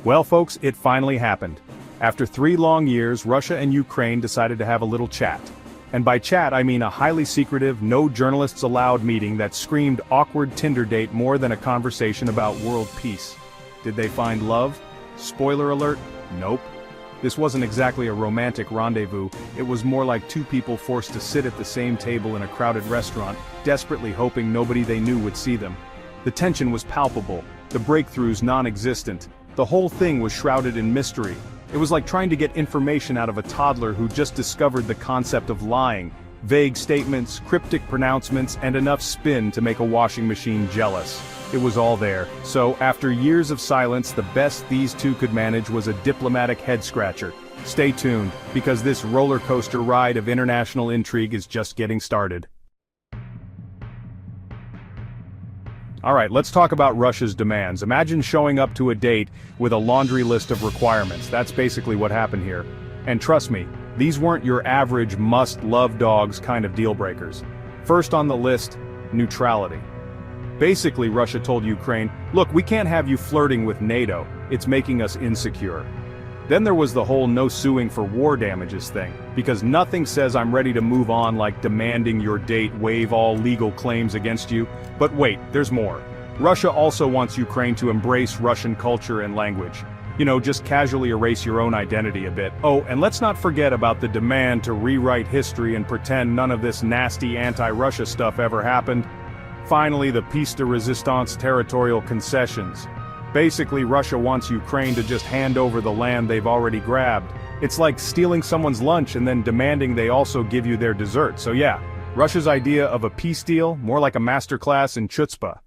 Well, folks, it finally happened. After 3 long years, Russia and Ukraine decided to have a little chat. And by chat I mean a highly secretive, no journalists allowed meeting that screamed awkward Tinder date more than a conversation about world peace. Did they find love? Spoiler alert, nope. This wasn't exactly a romantic rendezvous, it was more like 2 people forced to sit at the same table in a crowded restaurant, desperately hoping nobody they knew would see them. The tension was palpable, the breakthroughs non-existent. The whole thing was shrouded in mystery. It was like trying to get information out of a toddler who just discovered the concept of lying. Vague statements, cryptic pronouncements, and enough spin to make a washing machine jealous. It was all there. So, after years of silence, the best these 2 could manage was a diplomatic head-scratcher. Stay tuned, because this roller coaster ride of international intrigue is just getting started. Alright, let's talk about Russia's demands. Imagine showing up to a date with a laundry list of requirements. That's basically what happened here. And trust me, these weren't your average must-love dogs kind of deal-breakers. First on the list, neutrality. Basically, Russia told Ukraine, look, we can't have you flirting with NATO, it's making us insecure. Then there was the whole no suing for war damages thing, because nothing says I'm ready to move on like demanding your date waive all legal claims against you. But wait, there's more. Russia also wants Ukraine to embrace Russian culture and language. You know, just casually erase your own identity a bit. Oh, and let's not forget about the demand to rewrite history and pretend none of this nasty anti-Russia stuff ever happened. Finally, the piece de resistance territorial concessions. Basically, Russia wants Ukraine to just hand over the land they've already grabbed. It's like stealing someone's lunch and then demanding they also give you their dessert. So yeah, Russia's idea of a peace deal, more like a masterclass in chutzpah.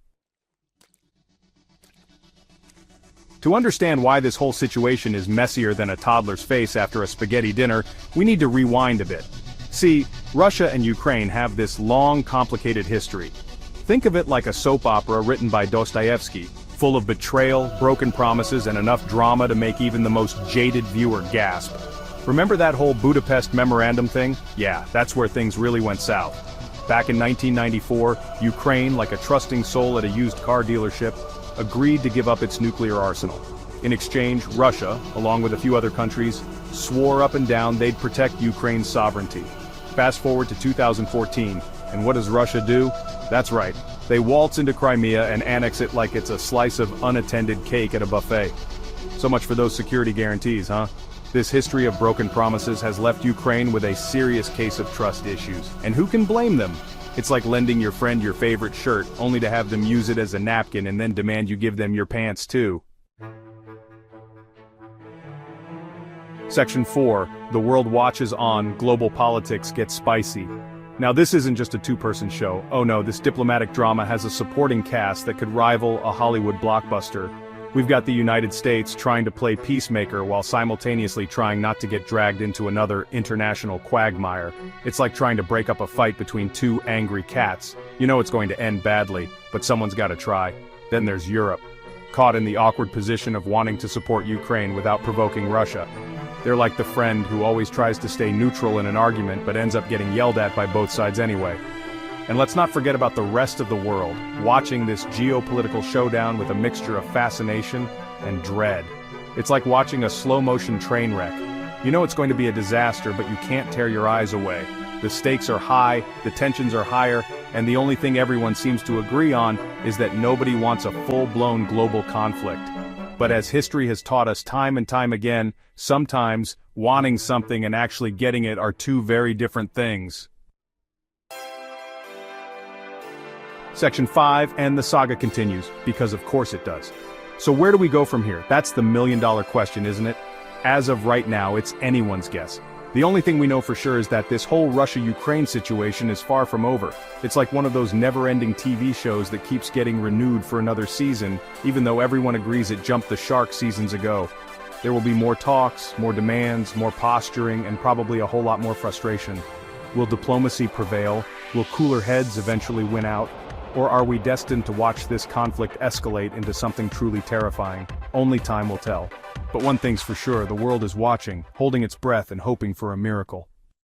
To understand why this whole situation is messier than a toddler's face after a spaghetti dinner, we need to rewind a bit. See, Russia and Ukraine have this long, complicated history. Think of it like a soap opera written by Dostoevsky, full of betrayal, broken promises, and enough drama to make even the most jaded viewer gasp. Remember that whole Budapest Memorandum thing? Yeah, that's where things really went south. Back in 1994, Ukraine, like a trusting soul at a used car dealership, agreed to give up its nuclear arsenal. In exchange, Russia, along with a few other countries, swore up and down they'd protect Ukraine's sovereignty. Fast forward to 2014, and what does Russia do? That's right. They waltz into Crimea and annex it like it's a slice of unattended cake at a buffet. So much for those security guarantees, huh? This history of broken promises has left Ukraine with a serious case of trust issues. And who can blame them? It's like lending your friend your favorite shirt, only to have them use it as a napkin and then demand you give them your pants too. Section 4, The World Watches On, Global Politics Gets Spicy. Now this isn't just a 2-person show. Oh no, this diplomatic drama has a supporting cast that could rival a Hollywood blockbuster. We've got the United States trying to play peacemaker while simultaneously trying not to get dragged into another international quagmire. It's like trying to break up a fight between 2 angry cats. You know it's going to end badly, but someone's gotta try. Then there's Europe, caught in the awkward position of wanting to support Ukraine without provoking Russia. They're like the friend who always tries to stay neutral in an argument but ends up getting yelled at by both sides anyway. And let's not forget about the rest of the world, watching this geopolitical showdown with a mixture of fascination and dread. It's like watching a slow-motion train wreck. You know it's going to be a disaster, but you can't tear your eyes away. The stakes are high, the tensions are higher, and the only thing everyone seems to agree on is that nobody wants a full-blown global conflict. But as history has taught us time and time again, sometimes wanting something and actually getting it are 2 very different things. Section 5, and the saga continues, because of course it does. So where do we go from here? That's the million-dollar question, isn't it? As of right now, it's anyone's guess. The only thing we know for sure is that this whole Russia-Ukraine situation is far from over. It's like one of those never-ending TV shows that keeps getting renewed for another season, even though everyone agrees it jumped the shark seasons ago. There will be more talks, more demands, more posturing, and probably a whole lot more frustration. Will diplomacy prevail? Will cooler heads eventually win out? Or are we destined to watch this conflict escalate into something truly terrifying? Only time will tell. But one thing's for sure, the world is watching, holding its breath and hoping for a miracle.